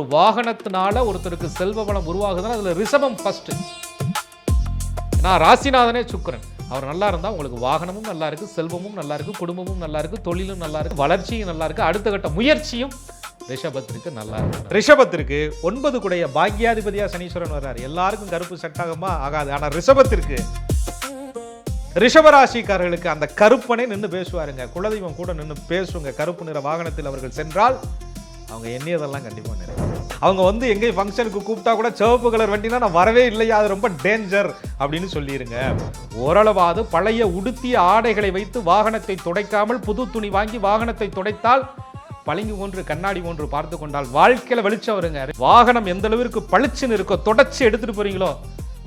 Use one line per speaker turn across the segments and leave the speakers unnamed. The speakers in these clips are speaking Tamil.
ஒரு வாகனத்தினால ஒருத்தருக்கு செல்வ வளம் உருவாகுதுன்னா அதுல ரிஷபம் ஃபர்ஸ்ட். ஏன்னா ராசிநாதனே சுக்கிரன். அவர் நல்லா இருந்தால் உங்களுக்கு வாகனமும் நல்லா இருக்கு, செல்வமும் நல்லா இருக்கு, குடும்பமும் நல்லா இருக்கு, தொழிலும் நல்லா இருக்கு, வளர்ச்சியும் நல்லா இருக்கு, அடுத்த கட்ட முயற்சியும் ரிஷபத்திற்கு நல்லா இருக்கு. ரிஷபத்திற்கு 9 குடைய பாக்யாதிபதியா சனீஸ்வரன் வர்றாரு. எல்லாருக்கும் கருப்பு செட்டாகமா ஆகாது. ஆனா ரிஷபத்திற்கு ரிஷபராசிக்காரர்களுக்கு அந்த கருப்பனை நின்று பேசுவாருங்க. குலதெய்வம் கூட நின்று பேசுங்க. கருப்பு நிற வாகனத்தில் அவர்கள் சென்றால் அவங்க எண்ணியதெல்லாம் கண்டிப்பாக நிறைய. அவங்க எங்கேயும் ஃபங்க்ஷனுக்கு கூப்பிட்டா கூட சிவப்பு கலர் வண்டினா நான் வரவே இல்லையா, அது ரொம்ப டேஞ்சர் அப்படின்னு சொல்லிடுங்க. ஓரளவாது பழைய உடுத்திய ஆடைகளை வைத்து வாகனத்தை துடைக்காமல் புது துணி வாங்கி வாகனத்தை துடைத்தால் பளிங்கு ஒன்று கண்ணாடி ஒன்று பார்த்து கொண்டால் வாழ்க்கையில வெளிச்சம் வருங்க. வாகனம் எந்த அளவிற்கு பளிச்சுன்னு இருக்கோ தொடச்சி எடுத்துட்டு போறீங்களோ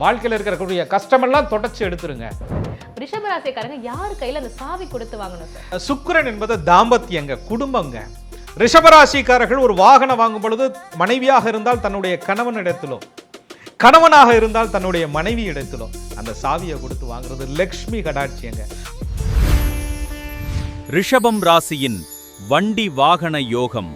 வாழ்க்கையில் இருக்கக்கூடிய கஷ்டமெல்லாம் தொடச்சி எடுத்துருங்க.
ரிஷபராசிக்காரங்க யார் கையில அந்த சாவி கொடுத்து வாங்கணும் சார்?
சுக்கிரன் என்பது தாம்பத்தியங்க, குடும்பங்க. ரிஷபராசிக்காரர்கள் ஒரு வாகனம் வாங்கும் பொழுது மனைவியாக இருந்தால் தன்னுடைய கணவன் இடத்திலோ, கணவனாக இருந்தால் தன்னுடைய மனைவி இடத்திலோ அந்த சாவியை கொடுத்து வாங்குறது லக்ஷ்மி கடாட்சியங்க.
ரிஷபம் ராசியின் வண்டி வாகன யோகம்.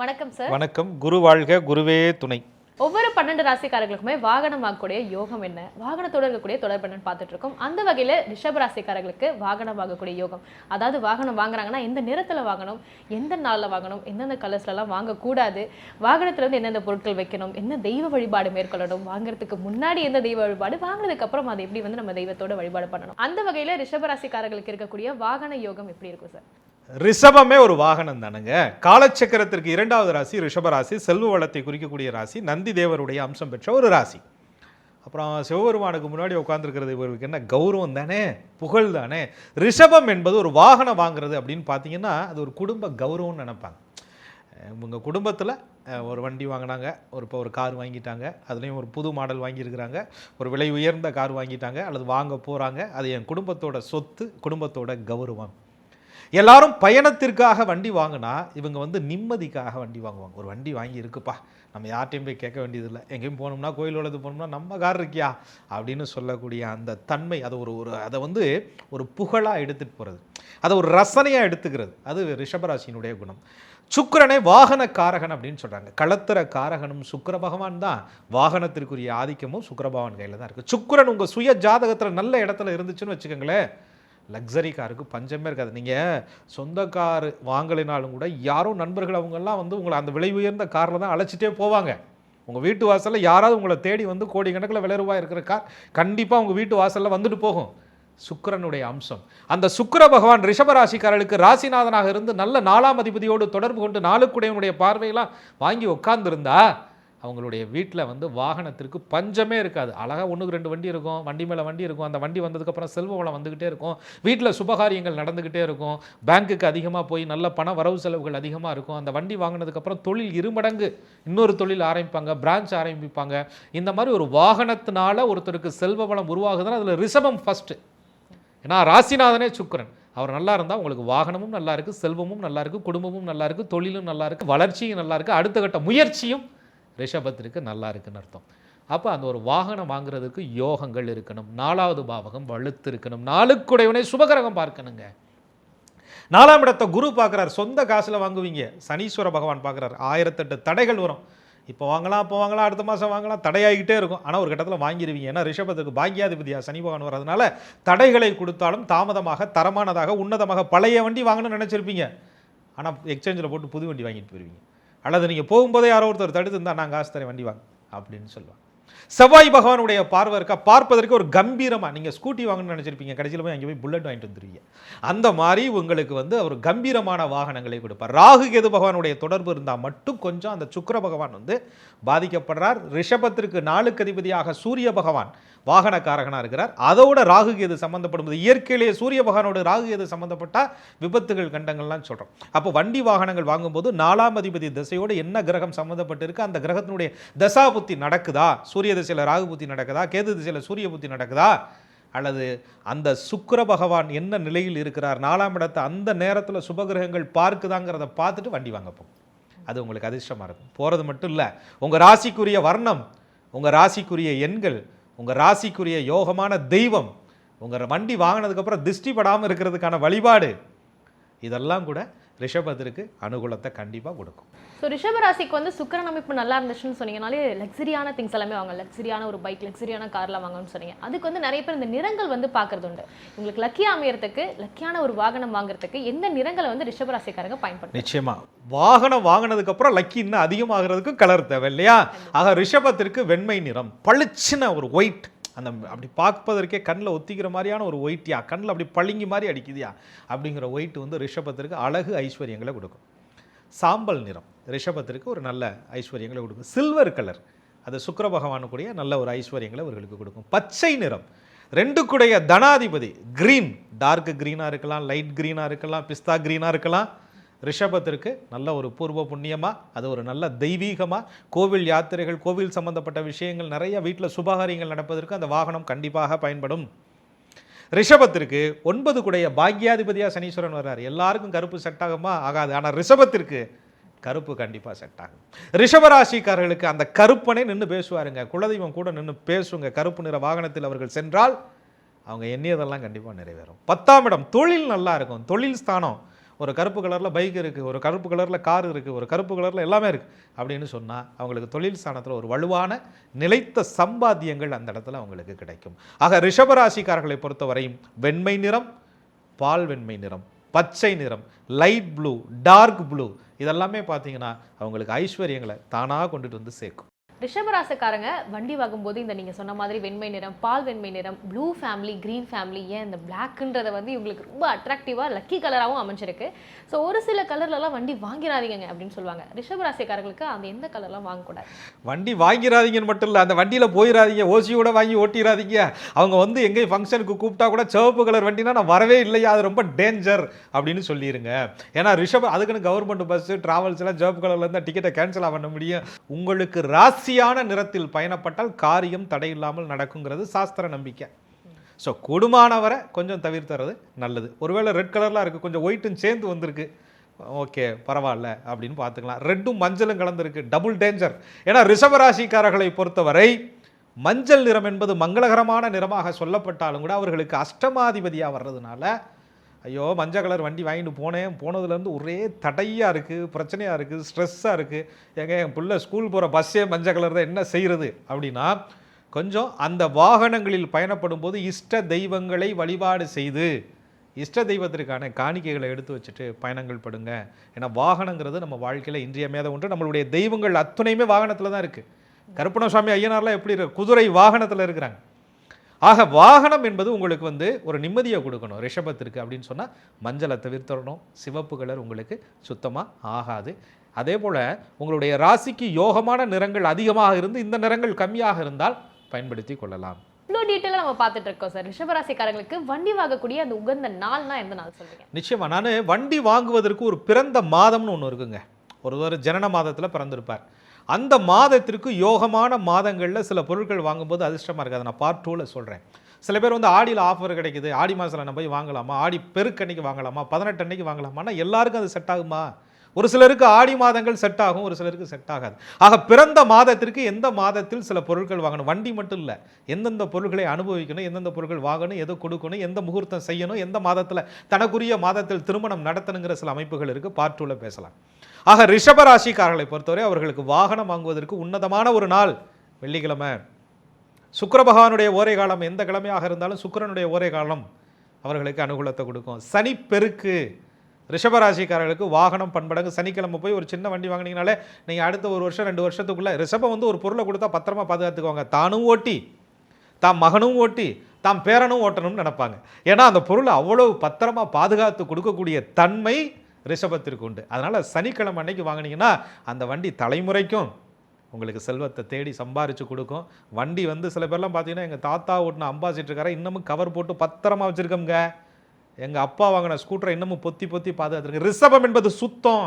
வணக்கம் சார்.
வணக்கம். குரு வாழ்க, குருவே துணை.
ஒவ்வொரு 12 ராசிக்காரர்களுக்குமே வாகனம் வாங்கக்கூடிய யோகம் என்ன, வாகனத்தோட இருக்கக்கூடிய தொடர்பு என்னன்னு பார்த்துட்டு இருக்கோம். அந்த வகையில ரிஷப ராசிக்காரர்களுக்கு வாகனம் வாங்கக்கூடிய யோகம், அதாவது வாகனம் வாங்குறாங்கன்னா எந்த நிறத்துல வாங்கணும், எந்த நாள்ல வாங்கணும், எந்தெந்த கலர்ஸ்ல எல்லாம் வாங்கக்கூடாது, வாகனத்துல இருந்து எந்தெந்த பொருட்கள் வைக்கணும், என்ன தெய்வ வழிபாடு மேற்கொள்ளணும், வாங்குறதுக்கு முன்னாடி எந்த தெய்வ வழிபாடு, வாங்கினதுக்கு அப்புறம் அதை எப்படி நம்ம தெய்வத்தோட வழிபாடு பண்ணணும், அந்த வகையில ரிஷப ராசிக்காரர்களுக்கு இருக்கக்கூடிய வாகன யோகம் எப்படி இருக்கும் சார்?
ரிஷபமே ஒரு வாகனம் தானுங்க. காலச்சக்கரத்திற்கு 2வது ராசி ரிஷபராசி, செல்வ வளத்தை குறிக்கக்கூடிய ராசி, நந்தி தேவருடைய அம்சம் பெற்ற ஒரு ராசி. அப்புறம் சிவபெருமானுக்கு முன்னாடி உட்காந்துருக்கிறது இவருக்கு என்ன கௌரவம் தானே, புகழ் தானே. ரிஷபம் என்பது ஒரு வாகனம் வாங்குறது அப்படின்னு பார்த்தீங்கன்னா அது ஒரு குடும்ப கௌரவம்னு நினைப்பாங்க. உங்கள் குடும்பத்தில் ஒரு வண்டி வாங்கினாங்க, இப்போ ஒரு கார் வாங்கிட்டாங்க, அதுலேயும் ஒரு புது மாடல் வாங்கியிருக்கிறாங்க, ஒரு விலை உயர்ந்த கார் வாங்கிட்டாங்க அல்லது வாங்க போகிறாங்க, அது என் குடும்பத்தோட சொத்து, குடும்பத்தோட கௌரவம். எல்லாரும் பயணத்திற்காக வண்டி வாங்கினா இவங்க நிம்மதிக்காக வண்டி வாங்குவாங்க. ஒரு வண்டி வாங்கி இருக்குப்பா, நம்ம யார்ட்டையும் போய் கேட்க வேண்டியதில்லை, எங்கேயும் போகணும்னா கோயில் உலகத்து போகணும்னா நம்ம கார் இருக்கியா அப்படின்னு சொல்லக்கூடிய அந்த தன்மை, அது அதை ஒரு புகழாக எடுத்துகிட்டு போகிறது, அதை ஒரு ரசனையாக எடுத்துக்கிறது, அது ரிஷபராசியினுடைய குணம். சுக்கிரனை வாகன காரகன் அப்படின்னு சொல்கிறாங்க. களத்திர காரகனும் சுக்கிர பகவான் தான். வாகனத்திற்குரிய ஆதிக்கமும் சுக்கிர பகவான் கையில் தான் இருக்குது. சுக்கிரன் உங்கள் சுய ஜாதகத்தில் நல்ல இடத்துல இருந்துச்சுன்னு வச்சுக்கோங்களேன், லக்ஸரி காருக்கு பஞ்சமே இருக்காது. நீங்கள் சொந்த கார் வாங்கலினாலும் கூட யாரும் நண்பர்கள் அவங்கெல்லாம் உங்களை அந்த விலை உயர்ந்த காரில் தான் அழைச்சிட்டே போவாங்க. உங்கள் வீட்டு வாசலில் யாராவது உங்களை தேடி கோடிக்கணக்கில் விலை ரூபாய் இருக்கிற கார் கண்டிப்பாக உங்கள் வீட்டு வாசலில் வந்துட்டு போகும். சுக்கிரனுடைய அம்சம். அந்த சுக்கிர பகவான் ரிஷபராசிக்காரர்களுக்கு ராசிநாதனாக இருந்து நல்ல 4ஆம் அதிபதியோடு தொடர்பு கொண்டு 4 பார்வையெல்லாம் வாங்கி உட்கார்ந்துருந்தா அவங்களுடைய வீட்டில் வாகனத்திற்கு பஞ்சமே இருக்காது. அழகாக 1-2 வண்டி இருக்கும், வண்டி மேலே வண்டி இருக்கும். அந்த வண்டி வந்ததுக்கப்புறம் செல்வ வளம் வந்துக்கிட்டே இருக்கும், வீட்டில் சுபகாரியங்கள் நடந்துக்கிட்டே இருக்கும், பேங்க்குக்கு அதிகமாக போய் நல்ல பண வரவு செலவுகள் அதிகமாக இருக்கும். அந்த வண்டி வாங்கினதுக்கப்புறம் தொழில் 2 மடங்கு இன்னொரு தொழில் ஆரம்பிப்பாங்க, பிரான்ச் ஆரம்பிப்பாங்க. இந்த மாதிரி ஒரு வாகனத்தினால ஒருத்தருக்கு செல்வ வளம் உருவாகுதுன்னா அதில் ரிஷபம் ஃபஸ்ட்டு. ஏன்னா ராசிநாதனே சுக்கிரன். அவர் நல்லா இருந்தால் உங்களுக்கு வாகனமும் நல்லா இருக்குது, செல்வமும் நல்லா இருக்குது, குடும்பமும் நல்லா இருக்குது, தொழிலும் நல்லா இருக்குது, வளர்ச்சியும் நல்லா இருக்குது, அடுத்த கட்ட முயற்சியும் ரிஷபத்திற்கு நல்லா இருக்குன்னு அர்த்தம். அப்போ அந்த ஒரு வாகனம் வாங்குறதுக்கு யோகங்கள் இருக்கணும். 4வது பாவகம் வலுத்து இருக்கணும். 4 சுபகிரகம் பார்க்கணுங்க. 4ஆம் இடத்தை குரு பார்க்குறார். சொந்த காசில் வாங்குவீங்க. சனீஸ்வர பகவான் பார்க்குறார். 1008 தடைகள் வரும். இப்போ வாங்கலாம், அப்போ வாங்கலாம், அடுத்த மாதம் வாங்கலாம், தடையாகிக்கிட்டே இருக்கும். ஆனால் ஒரு கட்டத்தில் வாங்கிடுவீங்க. ஏன்னா ரிஷபத்துக்கு பாக்யாதிபதியாக சனி பகவான் வர்றதுனால தடைகளை கொடுத்தாலும் தாமதமாக, தரமானதாக, உன்னதமாக பழைய வண்டி வாங்கணும்னு நினச்சிருப்பீங்க. ஆனால் எக்ஸ்சேஞ்சில் போட்டு புது வண்டி வாங்கிட்டு போயிருவீங்க. அல்லது நீங்கள் போகும்போதே யாரோ ஒருத்தர் தடுத்து இருந்தால் நான் காசு தரேன் வண்டி வாங்க அப்படின்னு சொல்லுவாங்க. செவ்வாய் பகவானுடைய பார்வை இருக்கா, பார்ப்பதற்கு ஒரு கம்பீரமாக. நீங்கள் ஸ்கூட்டி வாங்கணும்னு நினச்சிருப்பீங்க, கடைசியில் போய் அங்கே போய் புல்லட் வாங்கிட்டு வந்துருவீங்க. அந்த மாதிரி உங்களுக்கு ஒரு கம்பீரமான வாகனங்களை கொடுப்பார். ராகு கேது பகவானுடைய தொடர்பு இருந்தால் மட்டும் கொஞ்சம் அந்த சுக்கிர பகவான் பாதிக்கப்படுறார். ரிஷபத்திற்கு 4க்கு அதிபதியாக சூரிய பகவான் வாகனக்காரகனாக இருக்கிறார். அதோட ராகு கேது சம்மந்தப்படும்போது இயற்கையிலேயே சூரிய பகவானோட ராகு கேது சம்மந்தப்பட்ட விபத்துகள் கண்டங்கள்லாம் சொல்கிறோம். அப்போ வண்டி வாகனங்கள் வாங்கும்போது 4ஆம் அதிபதி திசையோடு என்ன கிரகம் சம்மந்தப்பட்டு இருக்கு, அந்த கிரகத்தினுடைய தசா புத்தி நடக்குதா, சூரிய திசையில் ராகு புத்தி நடக்குதா, கேது திசையில் சூரிய புத்தி நடக்குதா, அல்லது அந்த சுக்கிர பகவான் என்ன நிலையில் இருக்கிறார், 4ஆம் இடத்தை அந்த நேரத்தில் சுபகிரகங்கள் பார்க்குதாங்கிறத பார்த்துட்டு வண்டி வாங்கப்போம். அது உங்களுக்கு அதிர்ஷ்டமாக இருக்கும். போகிறது மட்டும் இல்லை, உங்கள் ராசிக்குரிய வர்ணம், உங்கள் ராசிக்குரிய எண்கள், உங்கள் ராசிக்குரிய யோகமான தெய்வம், உங்கள் வண்டி வாங்கினதுக்கப்புறம் திருஷ்டி படாமல் இருக்கிறதுக்கான வழிபாடு, இதெல்லாம் கூட ரிஷபத்திற்கு அனுகூலத்தை கண்டிப்பாக கொடுக்கும்.
ஸோ ரிஷபராசிக்கு வந்து சுக்கிரன் அமைப்பு நல்லா இருந்துச்சுன்னு சொன்னீங்கனாலே லக்ஸரியான திங்ஸ் எல்லாமே வாங்க, லக்ஸரியான ஒரு பைக், லக்ஸரியான கார்லாம் வாங்கணும்னு சொன்னீங்க. அதுக்கு வந்து நிறைய பேர் இந்த நிறங்கள் வந்து பார்க்கறது உண்டு. உங்களுக்கு லக்கியா அமையறதுக்கு, லக்கியான ஒரு வாகனம் வாங்குறதுக்கு எந்த நிறங்களை வந்து ரிஷபராசிக்காரங்க பயன்படுத்தும்?
நிச்சயமா வாகனம் வாங்கினதுக்கு அப்புறம் லக்கி இன்னும் அதிகமாகிறதுக்கு கலர் தேவை இல்லையா? ஆக ரிஷபத்திற்கு வெண்மை நிறம், பளிச்சுன ஒரு ஒயிட், அந்த அப்படி பார்ப்பதற்கே கண்ணில் ஒத்திக்கிற மாதிரியான ஒரு ஒயிட்டியா, கண்ணில் அப்படி பளிங்கி மாதிரி அடிக்குதியா அப்படிங்கிற ஒயிட் வந்து ரிஷபத்திற்கு அழகு ஐஸ்வர்யங்களை கொடுக்கும். சாம்பல் நிறம் ரிஷபத்திற்கு ஒரு நல்ல ஐஸ்வர்யங்களை கொடுக்கும். சில்வர் கலர் அது சுக்கிர பகவானுக்குரிய நல்ல ஒரு ஐஸ்வர்யங்களை அவர்களுக்கு கொடுக்கும். பச்சை நிறம் ரெண்டுக்குடைய தனாதிபதி கிரீன், டார்க் கிரீனாக இருக்கலாம், லைட் கிரீனாக இருக்கலாம், பிஸ்தா கிரீனாக இருக்கலாம். ரிஷபத்திற்கு நல்ல ஒரு பூர்வ புண்ணியமாக, அது ஒரு நல்ல தெய்வீகமாக, கோவில் யாத்திரைகள், கோவில் சம்பந்தப்பட்ட விஷயங்கள் நிறைய வீட்டில் சுபகாரியங்கள் நடப்பதற்கு அந்த வாகனம் கண்டிப்பாக பயன்படும். ரிஷபத்திற்கு 9 குடைய பாக்யாதிபதியாக சனீஸ்வரன் வர்றார். எல்லாருக்கும் கருப்பு செட் ஆகுமா? ஆகாது. ஆனால் ரிஷபத்திற்கு கருப்பு கண்டிப்பாக செட் ஆகும். ரிஷபராசிக்காரர்களுக்கு அந்த கருப்பனே நின்று பேசுவாருங்க, குலதெய்வம் கூட நின்று பேசுங்க. கருப்பு நிற வாகனத்தில் அவர்கள் சென்றால் அவங்க எண்ணியதெல்லாம் கண்டிப்பாக நிறைவேறும். 10ஆம் இடம் தொழில் நல்லா இருக்கும். தொழில் ஸ்தானம், ஒரு கருப்பு கலரில் பைக் இருக்குது, ஒரு கருப்பு கலரில் கார் இருக்குது, ஒரு கருப்பு கலரில் எல்லாமே இருக்குது அப்படின்னு சொன்னால் அவங்களுக்கு தொழில் ஸ்தானத்தில் ஒரு வலுவான நிலைத்த சம்பாத்தியங்கள் அந்த இடத்துல அவங்களுக்கு கிடைக்கும். ஆக ரிஷபராசிக்காரர்களை பொறுத்தவரையும் வெண்மை நிறம், பால் வெண்மை நிறம், பச்சை நிறம், லைட் ப்ளூ, டார்க் ப்ளூ இதெல்லாமே பார்த்தீங்கன்னா அவங்களுக்கு ஐஸ்வர்யங்களை தானாக கொண்டுட்டு வந்து சேர்க்கும்.
ரிஷபராசிக்காரங்க வண்டி வாங்கும்போது இந்த நீங்கள் சொன்ன மாதிரி வெண்மை நிறம், பால் வெண்மை நிறம், ப்ளூ ஃபேமிலி, க்ரீன் ஃபேமிலி, ஏன் இந்த பிளாக்ன்றதை வந்து இவங்களுக்கு ரொம்ப அட்ராக்டிவாக லக்கி கலராகவும் அமைஞ்சிருக்கு. ஸோ ஒரு சில கலர்லலாம் வண்டி வாங்கிறாதீங்க அப்படின்னு சொல்லுவாங்க. ரிஷபராசிக்காரங்களுக்கு அந்த எந்த கலர்லாம் வாங்கக்கூடாது?
வண்டி வாங்கிறாதீங்கன்னு மட்டும் இல்லை, அந்த வண்டியில் போயிடாதீங்க, ஓசியோட வாங்கி ஓட்டிடாதீங்க. அவங்க வந்து எங்கேயும் ஃபங்க்ஷனுக்கு கூப்பிட்டா கூட சிவப்பு கலர் வண்டினா நான் வரவே இல்லையா, அது ரொம்ப டேஞ்சர் அப்படின்னு சொல்லிடுங்க. ஏன்னா அதுக்குன்னு கவர்மெண்ட் பஸ்ஸு டிராவல்ஸ் எல்லாம் சிவப்பு கலரில் இருந்தால் டிக்கெட்டை கேன்சல் பண்ண முடியும். உங்களுக்கு ராசி நிறத்தில் பயணப்பட்டால் காரியம் தடையில்லாமல் நடக்குங்கிறது சாஸ்திர நம்பிக்கை. ஸோ கூடுமானவரை கொஞ்சம் தவிர்த்துறது நல்லது. ஒருவேளை ரெட் கலர்லாம் இருக்குது, கொஞ்சம் ஒயிட்டும் சேர்ந்து வந்திருக்கு, ஓகே பரவாயில்ல அப்படின்னு பார்த்துக்கலாம். ரெட்டும் மஞ்சளும் கலந்துருக்கு, டபுள் டேஞ்சர். ஏன்னா ரிஷபராசிக்காரர்களை பொறுத்தவரை மஞ்சள் நிறம் என்பது மங்களகரமான நிறமாக சொல்லப்பட்டாலும் கூட அவர்களுக்கு அஷ்டமாதிபதியாக வர்றதுனால ஐயோ மஞ்சள் கலர் வண்டி வாங்கிட்டு போனதுலேருந்து ஒரே தடையாக இருக்குது, பிரச்சனையாக இருக்குது, ஸ்ட்ரெஸ்ஸாக இருக்குது. என் பிள்ளை ஸ்கூல் போகிற பஸ்ஸே மஞ்சள் கலர் தான், என்ன செய்கிறது அப்படின்னா கொஞ்சம் அந்த வாகனங்களில் பயணப்படும் போது இஷ்ட தெய்வங்களை வழிபாடு செய்து இஷ்ட தெய்வத்திற்கான காணிக்கைகளை எடுத்து வச்சுட்டு பயணங்கள் படுங்க. ஏன்னா வாகனங்கிறது நம்ம வாழ்க்கையில் இன்றியமையாத ஒன்று. நம்மளுடைய தெய்வங்கள் அத்துணையுமே வாகனத்தில் தான் இருக்குது. கருப்பணசுவாமி ஐயனார்லாம் எப்படி இருக்கு, குதிரை வாகனத்தில் இருக்கிறாங்க. ஆக வாகனம் என்பது உங்களுக்கு வந்து ஒரு நிம்மதியை கொடுக்கணும் ரிஷபத்திற்கு அப்படின்னு சொன்னால் மஞ்சளை தவிர்த்தரணும். சிவப்பு கலர் உங்களுக்கு சுத்தமாக ஆகாது. அதே போல் உங்களுடைய ராசிக்கு யோகமான நிறங்கள் அதிகமாக இருந்து இந்த நிறங்கள் கம்மியாக இருந்தால் பயன்படுத்தி கொள்ளலாம்.
இவ்வளோ டீட்டெயிலாக நம்ம பார்த்துட்டு இருக்கோம் சார். ரிஷபராசிக்காரங்களுக்கு வண்டி வாங்கக்கூடிய அந்த உகந்த நாள்னா எந்த நாள் சொல்லுங்க?
நிச்சயமாக நான் வண்டி வாங்குவதற்கு ஒரு பிறந்த மாதம்னு ஒன்று இருக்குங்க. ஒரு ஜனன மாதத்தில் பிறந்திருப்பார். அந்த மாதத்திற்கு யோகமான மாதங்களில் சில பொருட்கள் வாங்கும்போது அதிர்ஷ்டமாக இருக்காது. நான் பார்ட் 2ல் சொல்கிறேன். சில பேர் வந்து ஆடியில் ஆஃபர் கிடைக்குது, ஆடி மாதத்தில் நம்ம போய் வாங்கலாமா, ஆடி பெருக்கன்னைக்கு வாங்கலாமா, 18 அன்னைக்கு வாங்கலாமா, ஆனால் எல்லாருக்கும் அது செட் ஆகுமா? ஒரு சிலருக்கு ஆடி மாதங்கள் செட் ஆகும், ஒரு சிலருக்கு செட் ஆகாது. ஆக பிறந்த மாதத்திற்கு எந்த மாதத்தில் சில பொருட்கள் வாங்கணும், வண்டி மட்டும் இல்லை, எந்தெந்த பொருட்களை அனுபவிக்கணும், எந்தெந்த பொருட்கள் வாங்கணும், எதை கொடுக்கணும், எந்த முகூர்த்தம் செய்யணும், எந்த மாதத்தில் தனக்குரிய மாதத்தில் திருமணம் நடத்தணுங்கிற சில அமைப்புகள் இருக்குது. பார்ட் 2ல் பேசலாம். ஆக ரிஷபராசிக்காரர்களை பொறுத்தவரை அவர்களுக்கு வாகனம் வாங்குவதற்கு உன்னதமான ஒரு நாள் வெள்ளிக்கிழமை. சுக்கிர பகவானுடைய ஓரை காலம் எந்த கிழமையாக இருந்தாலும் சுக்கிரனுடைய ஓரை காலம் அவர்களுக்கு அனுகூலத்தை கொடுக்கும். சனி பெருக்கு ரிஷபராசிக்காரர்களுக்கு வாகனம் பண்படங்கு. சனிக்கிழமை போய் ஒரு சின்ன வண்டி வாங்கினீங்கனாலே நீங்கள் அடுத்த 1 வருஷம் 2 வருஷத்துக்குள்ளே ரிஷபம் வந்து ஒரு பொருளை கொடுத்தா பத்திரமா பாதுகாத்துக்குவாங்க. தானும் ஓட்டி தாம் மகனும் ஓட்டி தாம் பேரனும் ஓட்டணும்னு நினைப்பாங்க. ஏன்னா அந்த பொருளை அவ்வளவு பத்திரமா பாதுகாத்து கொடுக்கக்கூடிய தன்மை ரிஷபத்திற்கு உண்டு. அதனால் சனிக்கிழமை அன்னைக்கு வாங்கினீங்கன்னா அந்த வண்டி தலைமுறைக்கும் உங்களுக்கு செல்வத்தை தேடி சம்பாரித்து கொடுக்கும். வண்டி வந்து சில பேர்லாம் பார்த்தீங்கன்னா எங்கள் தாத்தா ஓட்டின அம்பாசிட்டருக்கார இன்னமும் கவர் போட்டு பத்திரமா வச்சுருக்கோங்க. எங்கள் அப்பா வாங்கின ஸ்கூட்டரை இன்னமும் பொத்தி பார்த்துருக்கு. ரிஷபம் என்பது சுத்தம்.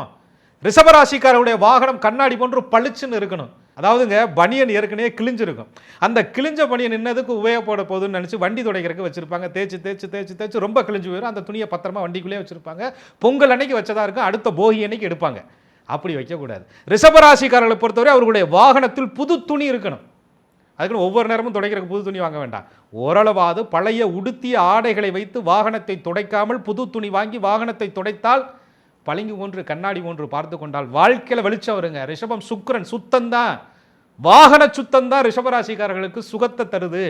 ரிஷபராசிக்காரருடைய வாகனம் கண்ணாடி போன்று பளிச்சுன்னு இருக்கணும். அதாவதுங்க பனியன் ஏற்கனவே கிழிஞ்சிருக்கும். அந்த கிழிஞ்ச பனியன் என்னதுக்கு உபயோகப்பட போகுதுன்னு நினச்சி வண்டி துடைக்கிறதுக்கு வச்சுருப்பாங்க. தேய்ச்சி ரொம்ப கிழிஞ்சு போயிடும். அந்த துணியை பத்திரமா வண்டிக்குள்ளேயே வச்சுருப்பாங்க. பொங்கல் அன்னைக்கு வச்சதாக இருக்கும், அடுத்த போகி அன்னைக்கு எடுப்பாங்க. அப்படி வைக்கக்கூடாது. ரிஷபராசிக்காரர்களை பொறுத்தவரை அவர்களுடைய வாகனத்தில் புது துணி இருக்கணும். அதுக்குன்னு ஒவ்வொரு நேரமும் துடைக்கிறதுக்கு புது துணி வாங்க வேண்டாம். ஓரளவாது பழைய உடுத்திய ஆடைகளை வைத்து வாகனத்தை துடைக்காமல் புது துணி வாங்கி வாகனத்தை துடைத்தால் பளிங்கு ஒன்று கண்ணாடி ஒன்று பார்த்து கொண்டால் வாழ்க்கையில் வெளிச்சம் வருங்க. ரிஷபம் சுக்கிரன் சுத்தந்தான், வாகன சுத்தந்தான் ரிஷபராசிக்காரர்களுக்கு சுகத்தை தருது.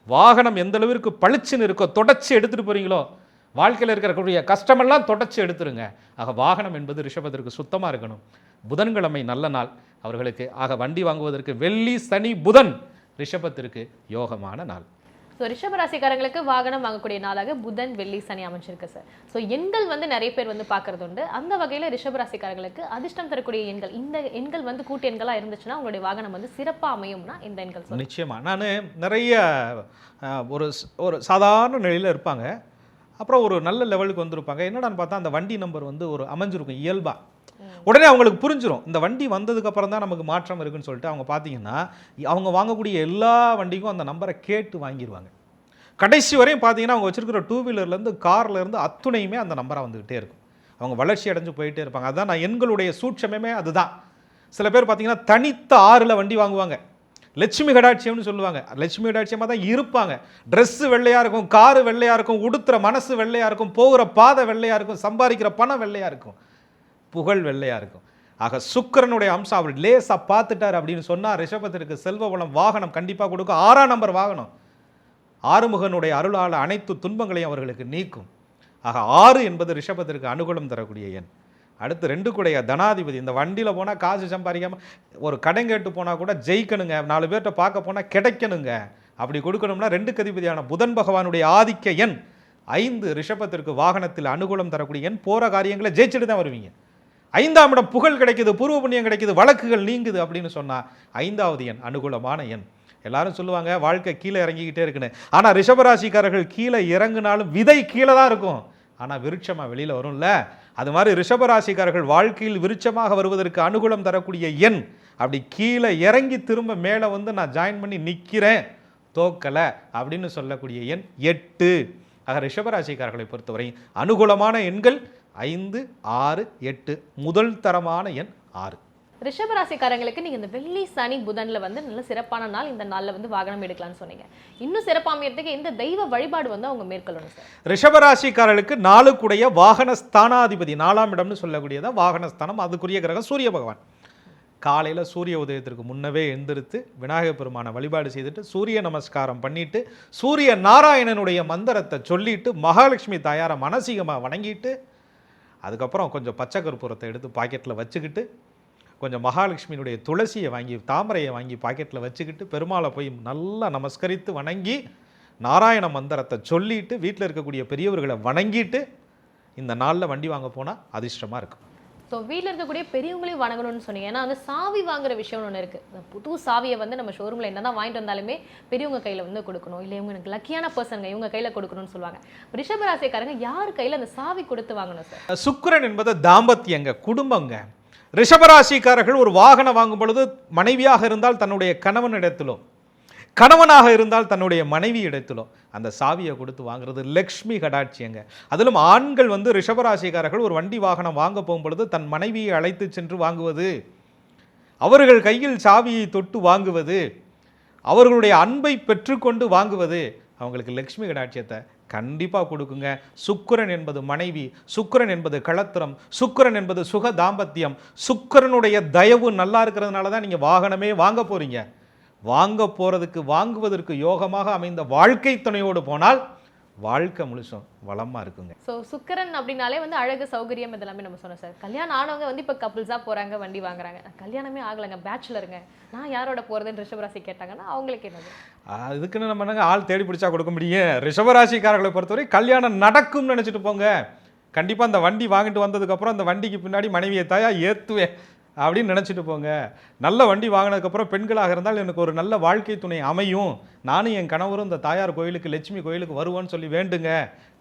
வாகனம் எந்த அளவிற்கு பளிச்சுன்னு இருக்கோ, தொடச்சி எடுத்துகிட்டு போகிறீங்களோ, வாழ்க்கையில் இருக்கிறக்கூடிய கஷ்டமெல்லாம் தொடச்சி எடுத்துருங்க. ஆக வாகனம் என்பது ரிஷபத்திற்கு சுத்தமாக இருக்கணும். புதன்கிழமை நல்ல நாள் அவர்களுக்கு. ஆக வண்டி வாங்குவதற்கு வெள்ளி சனி புதன் ரிஷபத்திற்கு யோகமான நாள்.
ஸோ ரிஷபராசிக்காரங்களுக்கு வாகனம் வாங்கக்கூடிய நாளாக புதன் வெள்ளி சனி அமைஞ்சிருக்கு சார். ஸோ எண்கள் வந்து நிறைய பேர் வந்து பார்க்கறது உண்டு. அந்த வகையில் ரிஷபராசிக்காரர்களுக்கு அதிர்ஷ்டம் தரக்கூடிய எண்கள், இந்த எண்கள் வந்து கூட்டு எண்களாக இருந்துச்சுன்னா உங்களுடைய வாகனம் வந்து சிறப்பாக அமையும்னா இந்த எண்கள் சார்?
நிச்சயமாக. நான் நிறைய ஒரு சாதாரண நிலையில் இருப்பாங்க, அப்புறம் ஒரு நல்ல லெவலுக்கு வந்திருப்பாங்க. என்னடான்னு பார்த்தா அந்த வண்டி நம்பர் வந்து ஒரு அமைஞ்சிருக்கும் இயல்பாக. உடனே அவங்களுக்கு புரிஞ்சிடும் இந்த வண்டி வந்ததுக்கு அப்புறம் தான் நமக்கு மாற்றம் இருக்குன்னு சொல்லிட்டு அவங்க பார்த்தீங்கன்னா அவங்க வாங்கக்கூடிய எல்லா வண்டிக்கும் அந்த நம்பரை கேட்டு வாங்கிடுவாங்க. கடைசி வரையும் பார்த்தீங்கன்னா அவங்க வச்சிருக்கிற 2 வீலர்லேருந்து கார்லேருந்து அத்துணையுமே அந்த நம்பராக வந்துக்கிட்டே இருக்கும். அவங்க வளர்ச்சி அடைஞ்சு போயிட்டே இருப்பாங்க. அதுதான் நான் எண்களுடைய சூட்சமே அதுதான். சில பேர் பார்த்தீங்கன்னா தனித்த 6ல் வண்டி வாங்குவாங்க. லட்சுமி கடாட்சியம்னு சொல்லுவாங்க. லட்சுமி கடாட்சியமாக தான் இருப்பாங்க. ட்ரெஸ்ஸு வெள்ளையாக இருக்கும், காரு வெள்ளையாக இருக்கும், உடுத்துற மனசு வெள்ளையாக இருக்கும், போகிற பாதை வெள்ளையாக இருக்கும், சம்பாதிக்கிற பணம் வெள்ளையாக இருக்கும், புகழ் வெள்ளையாக இருக்கும். ஆக சுக்கிரனுடைய அம்சம் அவர் லேசாக பார்த்துட்டார் அப்படின்னு சொன்னால் ரிஷபத்திற்கு செல்வ வளம் வாகனம் கண்டிப்பாக கொடுக்கும். 6ஆம் நம்பர் வாகனம் ஆறுமுகனுடைய அருளால் அனைத்து துன்பங்களையும் அவர்களுக்கு நீக்கும். ஆக 6 என்பது ரிஷபத்திற்கு அனுகூலம் தரக்கூடிய எண். அடுத்து 2 கூடைய தனாதிபதி. இந்த வண்டியில் போனால் காசு சம்பாதிக்காமல் ஒரு கடன் கேட்டு போனால் கூட ஜெயிக்கணுங்க, 4 பேர்கிட்ட பார்க்க போனால் கிடைக்கணுங்க, அப்படி கொடுக்கணும்னா 2க்கு அதிபதியான புதன் பகவானுடைய ஆதிக்க எண் 5 ரிஷபத்திற்கு வாகனத்தில் அனுகூலம் தரக்கூடிய எண். போகிற காரியங்களை ஜெயிச்சுட்டு தான் வருவீங்க. 5ஆம் இடம் புகழ் கிடைக்குது, பூர்வ புண்ணியம் கிடைக்குது, வழக்குகள் நீங்குது அப்படின்னு சொன்னால் 5வது எண் அனுகூலமான எண். எல்லாரும் சொல்லுவாங்க வாழ்க்கை கீழே இறங்கிக்கிட்டே இருக்குன்னு. ஆனால் ரிஷபராசிக்காரர்கள் கீழே இறங்குனாலும் விதை கீழே தான் இருக்கும், ஆனால் விருட்சமாக வெளியில் வரும்ல. அது மாதிரி ரிஷபராசிக்காரர்கள் வாழ்க்கையில் விருட்சமாக வருவதற்கு அனுகூலம் தரக்கூடிய எண். அப்படி கீழே இறங்கி திரும்ப மேலே வந்து நான் ஜாயின் பண்ணி நிற்கிறேன், தோக்கலை அப்படின்னு சொல்லக்கூடிய எண் 8. ஆக ரிஷபராசிக்காரர்களை பொறுத்தவரை அனுகூலமான எண்கள் 5, 6, 8. முதல் தரமான எண் 6.
ரிஷபராசிக்காரங்களுக்கு நீங்க இந்த வெள்ளி சனி புதன்ல வந்து நல்ல சிறப்பான நாள், இந்த நாள்ல வந்து வாகனம் எடுக்கலாம்னு சொன்னீங்க. இன்னும் சிறப்பாமையத்துக்கு எந்த தெய்வ வழிபாடு வந்து அவங்க மேற்கொள்ளணும் சார்?
ரிஷபராசிக்காரர்களுக்கு 4 கூடைய வாகன ஸ்தானாதிபதி, 4ஆம் இடம்னு சொல்லக்கூடியதான் வாகனஸ்தானம். அதுக்குரிய கிரகம் சூரிய பகவான். காலையில் சூரிய உதயத்திற்கு முன்னவே எழுந்திருத்து விநாயகர் பெருமானை வழிபாடு செய்துட்டு சூரிய நமஸ்காரம் பண்ணிட்டு சூரிய நாராயணனுடைய மந்திரத்தை சொல்லிட்டு மகாலட்சுமி தாயாரை மனசீகமாக வணங்கிட்டு அதுக்கப்புறம் கொஞ்சம் பச்சை கற்பூரத்தை எடுத்து பாக்கெட்டில் வச்சுக்கிட்டு கொஞ்சம் மகாலட்சுமியினுடைய துளசியை வாங்கி தாமரையை வாங்கி பாக்கெட்டில் வச்சுக்கிட்டு பெருமாளை போய் நல்லா நமஸ்கரித்து வணங்கி நாராயண மந்திரத்தை சொல்லிட்டு வீட்டில் இருக்கக்கூடிய பெரியவர்களை வணங்கிட்டு இந்த நாளில் வண்டி வாங்க போனால் அதிர்ஷ்டமாக இருக்கும்.
ஸோ வீட்டில் இருக்கக்கூடிய பெரியவங்களையும் வணங்கணும்னு சொன்னீங்க. ஏன்னா வந்து சாவி வாங்குற விஷயம்னு ஒன்று இருக்குது. புது சாவியை வந்து நம்ம ஷோரூமில் என்ன தான் வாங்கிட்டு வந்தாலுமே பெரியவங்க கையில் வந்து கொடுக்கணும், இல்லை இவங்க எனக்கு லக்கியான பர்சனுங்க இவங்க கையில் கொடுக்கணும்னு சொல்லுவாங்க. ரிஷபராசிக்காரங்க யார் கையில் அந்த சாவி கொடுத்து வாங்கணும் சார்?
சுக்கிரன் என்பது தாம்பத்தியங்க, குடும்பங்க. ரிஷபராசிக்காரர்கள் ஒரு வாகனம் வாங்கும் பொழுது மனைவியாக இருந்தால் தன்னுடைய கணவனிடத்திலோ, கணவனாக இருந்தால் தன்னுடைய மனைவி இடத்திலோ அந்த சாவியை கொடுத்து வாங்குறது லக்ஷ்மி கடாட்சியங்க. அதிலும் ஆண்கள் வந்து ரிஷபராசிக்காரர்கள் ஒரு வண்டி வாகனம் வாங்க போகும்பொழுது தன் மனைவியை அழைத்து சென்று வாங்குவது, அவர்கள் கையில் சாவியை தொட்டு வாங்குவது, அவர்களுடைய அன்பை பெற்றுக்கொண்டு வாங்குவது அவங்களுக்கு லக்ஷ்மி கடாட்சியத்தை கண்டிப்பாக கொடுக்குங்க. சுக்கிரன் என்பது மனைவி, சுக்கிரன் என்பது களத்திரம், சுக்கிரன் என்பது சுக தாம்பத்தியம். சுக்கிரனுடைய தயவு நல்லா இருக்கிறதுனால தான் நீங்கள் வாகனமே வாங்க போகிறீங்க. வாங்க போகிறதுக்கு வாங்குவதற்கு யோகமாக அமைந்த வாழ்க்கை துணையோடு போனால் வாழ்க்கை முழுசும் வளமாக இருக்குங்க.
ஸோ சுக்கிரன் அப்படின்னாலே வந்து அழகு சௌகரியம் இதெல்லாமே நம்ம சொன்னோம் சார். கல்யாணம் ஆனவங்க வந்து இப்போ கப்புள்ஸாக போகிறாங்க, வண்டி வாங்குறாங்க. கல்யாணமே ஆகலைங்க, பேச்சுலருங்க, நான் யாரோட போகிறதுன்னு ரிஷபராசி கேட்டாங்கன்னா அவங்களுக்கு என்னது?
அதுக்குன்னு நம்ம என்னங்க ஆள் தேடி பிடிச்சா கொடுக்க முடியும்? ரிஷபராசிக்காரர்களை பொறுத்தவரை கல்யாணம் நடக்கும்னு நினச்சிட்டு போங்க. கண்டிப்பாக அந்த வண்டி வாங்கிட்டு வந்ததுக்கப்புறம் அந்த வண்டிக்கு பின்னாடி மனைவியை தாயா ஏற்றுவேன் அப்படின்னு நினச்சிட்டு போங்க. நல்ல வண்டி வாங்கினதுக்கப்புறம் பெண்களாக இருந்தால் எனக்கு ஒரு நல்ல வாழ்க்கை துணை அமையும், நானும் என் கணவரும் இந்த தாயார் கோயிலுக்கு லட்சுமி கோயிலுக்கு வருவோன்னு சொல்லி வேண்டுங்க,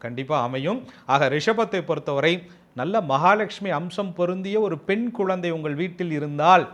கண்டிப்பாக அமையும். ஆக ரிஷபத்தை பொறுத்தவரை நல்ல மகாலட்சுமி அம்சம் பொருந்திய ஒரு பெண் குழந்தை உங்கள் வீட்டில் இருந்தால்,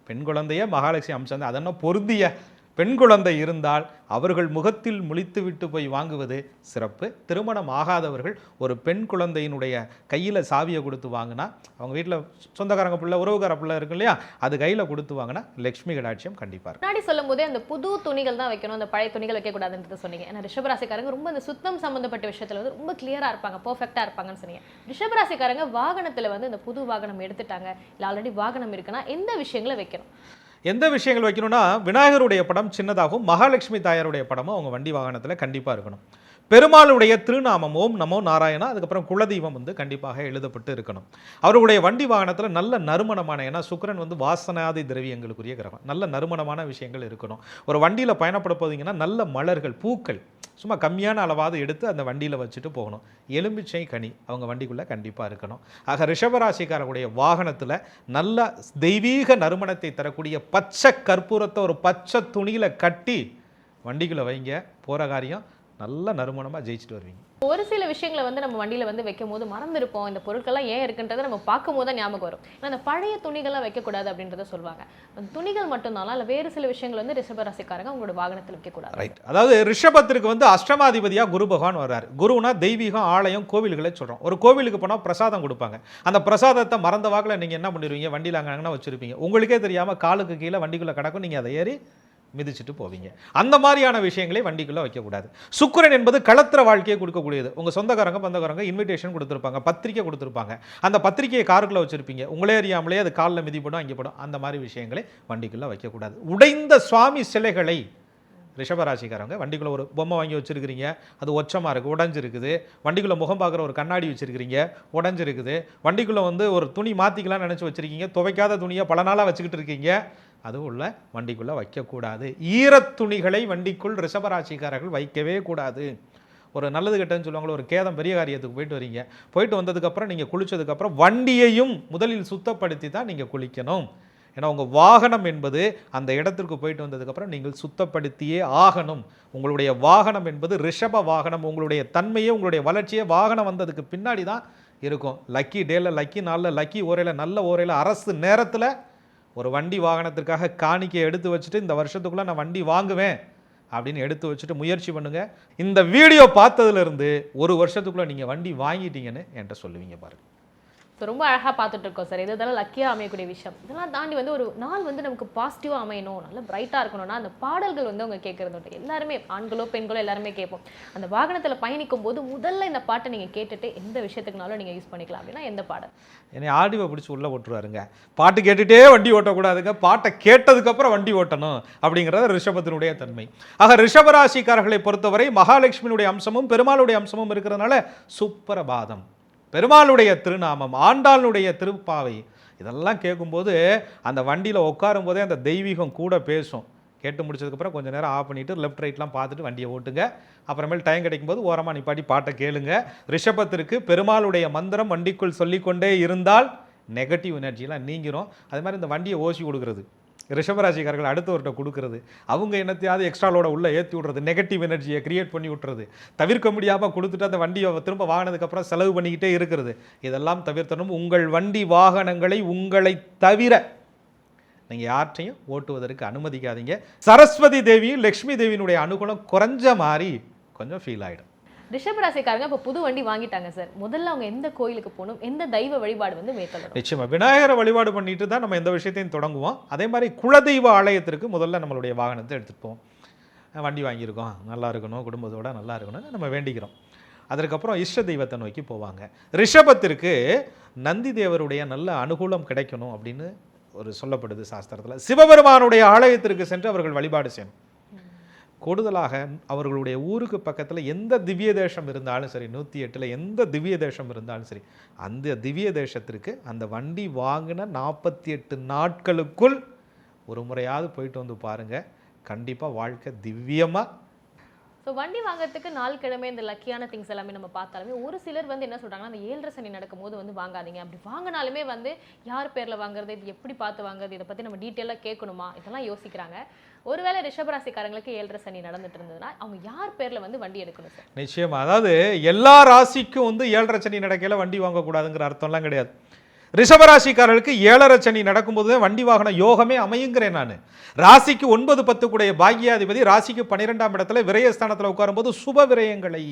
பெண் குழந்தைய மகாலட்சுமி அம்சம் தான், அதென்ன பொருந்திய பெண் குழந்தை இருந்தால் அவர்கள் முகத்தில் முழித்துவிட்டு போய் வாங்குவது சிறப்பு. திருமணம் ஆகாதவர்கள் ஒரு பெண் குழந்தையினுடைய கையில் சாவியை கொடுத்து வாங்கினா, அவங்க வீட்டில் சொந்தக்காரங்க பிள்ளை உறவுக்கார பிள்ளை இருக்கு இல்லையா, அது கையில் கொடுத்து வாங்கினா லட்சுமி கடாட்சியம் கண்டிப்பாக இருக்கும்.
முன்னாடி சொல்லும் போதே அந்த புது துணிகள் தான் வைக்கணும், அந்த பழைய துணிகள் வைக்கக்கூடாதுன்றது சொன்னீங்க. ஏன்னா ரிஷபராசிக்காரங்க ரொம்ப அந்த சுத்தம் சம்பந்தப்பட்ட விஷயத்துல வந்து ரொம்ப கிளியரா இருப்பாங்க, பெர்ஃபெக்டா இருப்பாங்கன்னு சொன்னீங்க. ரிஷபராசிக்காரங்க வாகனத்துல வந்து இந்த புது வாகனம் எடுத்துட்டாங்க, இல்லை ஆல்ரெடி வாகனம் இருக்குன்னா எந்த விஷயங்களை வைக்கணும்?
எந்த விஷயங்கள் வைக்கணும்னா, விநாயகருடைய படம் சின்னதாகவும் மகாலட்சுமி தாயாருடைய படமும் அவங்க வண்டி வாகனத்தில் கண்டிப்பாக இருக்கணும். பெருமாளுடைய திருநாமம் ஓம் நமோ நாராயணா, அதுக்கப்புறம் குலதெய்வம் வந்து கண்டிப்பாக எழுதப்பட்டு இருக்கணும். அவர்களுடைய வண்டி வாகனத்தில் நல்ல நறுமணமான, ஏன்னா சுக்கிரன் வந்து வாசனாதி திரவியங்களுக்குரிய கிரகம், நல்ல நறுமணமான விஷயங்கள் இருக்கணும். ஒரு வண்டியில் பயணப்பட போதீங்கன்னா நல்ல மலர்கள், பூக்கள் சும்மா கம்மியான அளவாவது எடுத்து அந்த வண்டியில் வச்சுட்டு போகணும். எலும்பிச்சை கனி அவங்க வண்டிக்குள்ளே கண்டிப்பாக இருக்கணும். ஆக ரிஷபராசிக்காரர்களுடைய வாகனத்தில் நல்ல தெய்வீக நறுமணத்தை தரக்கூடிய பச்சை கற்பூரத்தை ஒரு பச்சை துணியில் கட்டி வண்டிக்குள்ளே வைங்க. போகிற காரியம் நல்ல நறுமணமாக ஜெயிச்சுட்டு வருவீங்க.
ஒரு சில விஷயங்களை வந்து நம்ம வண்டியில வந்து வைக்கும் போது மறந்துருப்போம், இந்த பொருட்கள்லாம் ஏன் இருக்குன்றதை நம்ம பார்க்கும் போது தான் ஞாபகம் வரும். ஏன்னா அந்த பழைய துணிகள்லாம் வைக்கக்கூடாது அப்படின்றத சொல்லுவாங்க. அந்த துணிகள் மட்டும்தான், இல்லை வேறு சில விஷயங்கள் வந்து ரிஷபராசிக்காரங்க அவங்களோட வாகனத்தில் வைக்கக்கூடாது.
ரைட். அதாவது ரிஷபத்திற்கு வந்து அஷ்டமாதிபதியாக குரு பகவான் வர்றாரு. குருனா தெய்வீகம், ஆலயம், கோவில்களை சொல்கிறோம். ஒரு கோவிலுக்கு போனால் பிரசாதம் கொடுப்பாங்க. அந்த பிரசாதத்தை மறந்த வாக்கில் நீங்கள் என்ன பண்ணிடுவீங்க, வண்டியில் அங்கே வச்சுருப்பீங்க. உங்களுக்கே தெரியாமல் காலுக்கு கீழே வண்டிக்குள்ளே கிடக்கும், நீங்கள் அதை ஏறி மிதிச்சுட்டு போவீங்க. அந்த மாதிரியான விஷயங்களை வண்டிக்குள்ளே வைக்கக்கூடாது. சுக்கிரன் என்பது களத்திர வாழ்க்கையை கொடுக்கக்கூடியது. உங்கள் சொந்தக்காரங்க பந்தக்காரங்க இன்விடேஷன் கொடுத்துருப்பாங்க, பத்திரிக்கை கொடுத்துருப்பாங்க. அந்த பத்திரிக்கையை காருக்குள்ளே வச்சுருப்பீங்க, உங்களே அறியாமலே அது காலில் மிதிப்படும், அங்கே படும். அந்த மாதிரி விஷயங்களை வண்டிக்குள்ளே வைக்கக்கூடாது. உடைந்த சுவாமி சிலைகளை ரிஷபராசிக்காரங்க வண்டிக்குள்ளே ஒரு பொம்மை வாங்கி வச்சுருக்கிறீங்க, அது ஒச்சமாக இருக்குது, உடஞ்சிருக்குது. வண்டிக்குள்ளே முகம் பார்க்குற ஒரு கண்ணாடி வச்சுருக்கிறீங்க, உடஞ்சிருக்குது. வண்டிக்குள்ளே வந்து ஒரு துணி மாற்றிக்கலாம்னு நினச்சி வச்சுருக்கீங்க, துவைக்காத துணியை பல நாளாக வச்சுக்கிட்டு இருக்கீங்க, அது உள்ள வண்டிக்குள்ளே வைக்கக்கூடாது. ஈரத்துணிகளை வண்டிக்குள் ரிஷபராசிக்காரர்கள் வைக்கவே கூடாது. ஒரு நல்லது கெட்டதுன்னு சொல்லுவாங்களோ, ஒரு கேதம் பெரிய காரியத்துக்கு போயிட்டு வரீங்க, போயிட்டு வந்ததுக்கப்புறம் நீங்கள் குளித்ததுக்கப்புறம் வண்டியையும் முதலில் சுத்தப்படுத்தி தான் நீங்கள் குளிக்கணும். ஏன்னா உங்கள் வாகனம் என்பது அந்த இடத்திற்கு போயிட்டு வந்ததுக்கப்புறம் நீங்கள் சுத்தப்படுத்தியே ஆகணும். உங்களுடைய வாகனம் என்பது ரிஷப வாகனம். உங்களுடைய தன்மையே, உங்களுடைய வளர்ச்சியே வாகனம் வந்ததுக்கு பின்னாடி தான் இருக்கும். லக்கி டேல, லக்கி நாளில், லக்கி ஓரையில், நல்ல ஓரையில், அரசு நேரத்தில் ஒரு வண்டி வாகனத்திற்காக காணிக்கை எடுத்து வச்சுட்டு இந்த வருஷத்துக்குள்ளே நான் வண்டி வாங்குவேன் அப்படின்னு எடுத்து வச்சுட்டு முயற்சி பண்ணுங்கள். இந்த வீடியோ பார்த்ததுலேருந்து ஒரு வருஷத்துக்குள்ளே நீங்கள் வண்டி வாங்கிட்டீங்கன்னு என்கிட்ட சொல்லுவீங்க பாருங்கள்.
ஸோ ரொம்ப அழகாக பார்த்துட்டு இருக்கோம் சார். இதெல்லாம் லக்கியாக அமையக்கூடிய விஷயம். இதெல்லாம் தாண்டி வந்து ஒரு நாள் வந்து நமக்கு பாசிட்டிவாக அமையணும், நல்லா பிரைட்டாக இருக்கணும்னா அந்த பாடல்கள் வந்து அவங்க கேட்குறது உண்டு. எல்லாருமே ஆண்களோ பெண்களோ எல்லாருமே கேட்போம். அந்த வாகனத்தில் பயணிக்கும் போது முதல்ல இந்த பாட்டை நீங்கள் கேட்டுட்டு எந்த விஷயத்துக்குனாலும் நீங்கள் யூஸ் பண்ணிக்கலாம். அப்படின்னா எந்த பாடல்?
என்னை ஆடிவை பிடிச்சி உள்ளே ஓட்டுருவாருங்க. பாட்டு கேட்டுகிட்டே வண்டி ஓட்டக்கூடாதுங்க, பாட்டை கேட்டதுக்கப்புறம் வண்டி ஓட்டணும் அப்படிங்கிறது ரிஷபத்தினுடைய தன்மை. ஆக ரிஷபராசிக்காரர்களை பொறுத்தவரை மகாலட்சுமியினுடைய அம்சமும் பெருமாளுடைய அம்சமும் இருக்கிறதுனால சுப்பிரபாதம், பெருமாளுடைய திருநாமம், ஆண்டாளுடைய திருப்பாவை, இதெல்லாம் கேட்கும்போது அந்த வண்டியில் உட்காரும் போதே அந்த தெய்வீகம் கூட பேசும். கேட்டு முடிச்சதுக்கப்புறம் கொஞ்சம் நேரம் ஆஃப் பண்ணிவிட்டு லெஃப்ட் ரைட்லாம் பார்த்துட்டு வண்டியை ஓட்டுங்க. அப்புறமேல் டைம் கிடைக்கும்போது ஓரமாக நிப்பாட்டி பாட்டை கேளுங்க. ரிஷபத்திற்கு பெருமாளுடைய மந்திரம் வண்டிக்குள் சொல்லிக்கொண்டே இருந்தால் நெகட்டிவ் எனர்ஜிலாம் நீங்கிரும். அது மாதிரி இந்த வண்டியை ஓசி கொடுக்குறது, ரிஷபராசிக்காரர்கள் அடுத்தவர்கிட்ட கொடுக்குறது, அவங்க என்னத்தையாவது எக்ஸ்ட்ராலோட உள்ளே ஏற்றி விட்றது, நெகட்டிவ் எனர்ஜியை கிரியேட் பண்ணி விட்டுறது, தவிர்க்க முடியாமல் கொடுத்துட்டு அந்த வண்டியை திரும்ப வாங்கினதுக்கப்புறம் செலவு பண்ணிக்கிட்டே இருக்கிறது, இதெல்லாம் தவிர்த்தணும். உங்கள் வண்டி வாகனங்களை உங்களை தவிர நீங்கள் யார்ட்டையும் ஓட்டுவதற்கு அனுமதிக்காதீங்க. சரஸ்வதி தேவியும் லக்ஷ்மி தேவியினுடைய அனுகூலம் குறைஞ்ச மாதிரி கொஞ்சம் ஃபீல் ஆகிடும்.
ரிஷபராசிக்காரங்க இப்போ புது வண்டி வாங்கிட்டாங்க சார், முதல்ல அவங்க எந்த கோயிலுக்கு போகணும், எந்த தெய்வ வழிபாடு வந்து மேற்கொள்ளணும்?
நிச்சயமாக விநாயகரை வழிபாடு பண்ணிட்டு தான் நம்ம எந்த விஷயத்தையும் தொடங்குவோம். அதே மாதிரி குலதெய்வ ஆலயத்திற்கு முதல்ல நம்மளுடைய வாகனத்தை எடுத்துகிட்டு போவோம். வண்டி வாங்கியிருக்கோம், நல்லா இருக்கணும், குடும்பத்தோட நல்லா இருக்கணும்னு நம்ம வேண்டிக்கிறோம். அதற்கப்புறம் இஷ்ட தெய்வத்தை நோக்கி போவாங்க. ரிஷபத்திற்கு நந்தி தேவருடைய நல்ல அனுகூலம் கிடைக்கணும் அப்படின்னு ஒரு சொல்லப்படுது சாஸ்திரத்தில். சிவபெருமானுடைய ஆலயத்திற்கு சென்று அவர்கள் வழிபாடு செய்யணும். கூடுதலாக அவர்களுடைய ஊருக்கு பக்கத்தில் எந்த திவ்ய தேசம் இருந்தாலும் சரி, 108 எந்த திவ்ய தேசம் இருந்தாலும் சரி, அந்த திவ்ய தேசத்திற்கு அந்த வண்டி வாங்கின 48 நாட்களுக்குள் ஒரு முறையாவது போயிட்டு வந்து பாருங்கள். கண்டிப்பாக வாழ்க்கை திவ்யமாக.
ஸோ வண்டி வாங்குறதுக்கு நாள் கிழமை இந்த லக்கியான திங்ஸ் எல்லாமே நம்ம பார்த்தாலுமே ஒரு சிலர் வந்து என்ன சொல்கிறாங்கன்னா, அந்த 7.5 சனி நடக்கும் போது வந்து வாங்காதீங்க. அப்படி வாங்கினாலுமே வந்து யார் பேரில் வாங்குறது, இது எப்படி பார்த்து வாங்குறது, இதை பற்றி நம்ம டீட்டெயிலாக கேட்கணுமா, இதெல்லாம் யோசிக்கிறாங்க. ஒருவேளை ரிஷபராசிக்காரங்களுக்கு 7.5 சனி நடந்துட்டு இருந்ததுன்னா அவங்க யார் பேரில் வந்து வண்டி எடுக்கணும் சார்?
நிச்சயமாக, அதாவது எல்லா ராசிக்கும் வந்து 7.5 சனி நடக்கையில் வண்டி வாங்கக்கூடாதுங்கிற அர்த்தம்லாம் கிடையாது. ரிஷபராசிக்காரர்களுக்கு 7.5 சனி நடக்கும்போது தான் வண்டி வாகன யோகமே அமையுங்கிறேன் நான். ராசிக்கு 9-10 கூடிய பாக்கியாதிபதி ராசிக்கு 12ஆம் இடத்துல விரயஸ்தானத்தில் உட்காரும்போது சுப விரயங்களை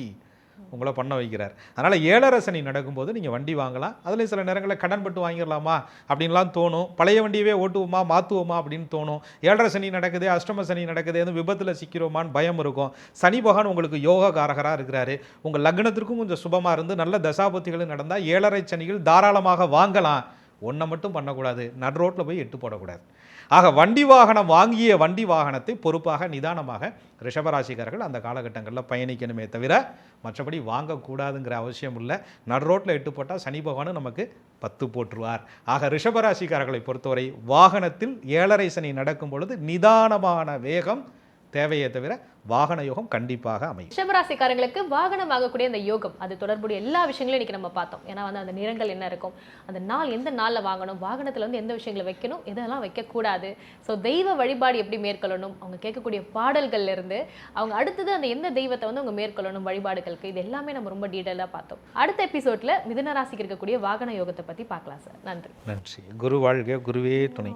உங்களை பண்ண வைக்கிறார். அதனால் 7.5 சனி நடக்கும்போது நீங்கள் வண்டி வாங்கலாம். அதில் சில நேரங்களில் கடன் பட்டு வாங்கிடலாமா அப்படின்லாம் தோணும். பழைய வண்டியவே ஓட்டுவோமா மாற்றுவோமா அப்படின்னு தோணும். 7.5 சனி நடக்குது, அஷ்டம சனி நடக்குது, எதுவும் விபத்தில் சிக்கிறோமான்னு பயம் இருக்கும். சனி பகவான் உங்களுக்கு யோக காரகராக இருக்கிறாரு. உங்கள் லக்னத்திற்கும் கொஞ்சம் சுபமாக இருந்து நல்ல தசாபுத்திகளும் நடந்தால் 7.5 சனிகள் தாராளமாக வாங்கலாம். ஒன்றை மட்டும் பண்ணக்கூடாது, நடு ரோட்டில் போய் எட்டு போடக்கூடாது. ஆக வண்டி வாகனம் வாங்கிய வண்டி வாகனத்தை பொறுப்பாக நிதானமாக ரிஷபராசிக்காரர்கள் அந்த காலகட்டங்களில் பயணிக்கணுமே தவிர மற்றபடி வாங்கக்கூடாதுங்கிற அவசியம் இல்லை. நடு ரோட்டில் எட்டு போட்டால் சனி பகவானும் நமக்கு 10 போட்டுருவார். ஆக ரிஷபராசிக்காரர்களை பொறுத்தவரை வாகனத்தில் 7.5 சனி நடக்கும் பொழுது நிதானமான வேகம் தேவையே தவிர வாகன யோகம் கண்டிப்பாக அமையும்.
ரிஷபராசிக்காரங்களுக்கு வாகனம் வாங்கக்கூடிய அந்த யோகம் அது தொடர்புடைய எல்லா விஷயங்களையும் இன்னைக்கு நம்ம பார்த்தோம். ஏன்னா வந்து அந்த நிறங்கள் என்ன இருக்கும், அந்த நாள் எந்த நாளில் வாங்கணும், வாகனத்தில் வந்து எந்த விஷயங்களை வைக்கணும், எதெல்லாம் வைக்கக்கூடாது, ஸோ தெய்வ வழிபாடு எப்படி மேற்கொள்ளணும், அவங்க கேட்கக்கூடிய பாடல்கள்ல இருந்து அவங்க அடுத்தது அந்த எந்த தெய்வத்தை வந்து அவங்க மேற்கொள்ளணும் வழிபாடுகளுக்கு, இது எல்லாமே நம்ம ரொம்ப டீட்டெயிலாக பார்த்தோம். அடுத்த எபிசோட்ல மிதுன ராசிக்கு இருக்கக்கூடிய வாகன யோகத்தை பற்றி பார்க்கலாம் சார். நன்றி.
நன்றி. குரு வாழ்க, குருவே துணை.